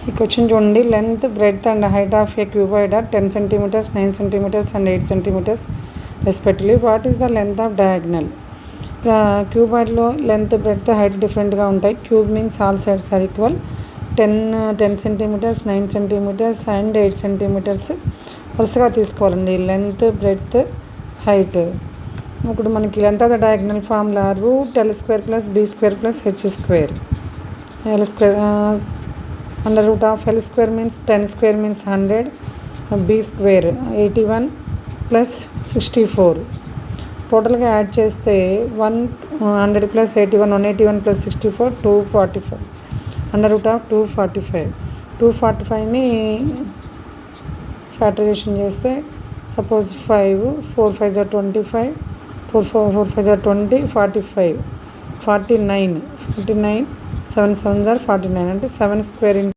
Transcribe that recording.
ఈ క్వశ్చన్ చూడండి. Length, breadth and height of a cuboid are 10 centimeters, 9 centimeters and 8 centimeters respectively. What is the length of diagonal? క్యూబాయిడ్లో length, breadth, height డిఫరెంట్గా ఉంటాయి. Cube means all sides are equal. 10 centimeters, 9 centimeters and 8 centimeters వరుసగా తీసుకోవాలండి. Length, breadth, height. ఇప్పుడు మనకి length of the diagonal formula √L² + B² + H². L² means 10² means 100, B² 81 + 64. టోటల్గా add చేస్తే 100 + 81, 181 + 64 245. √245. 245ని factorisation చేస్తే suppose 5, 4 5 are 25, 4 5 are 20, 45, 49, 7 7s are 49 అంటే 7²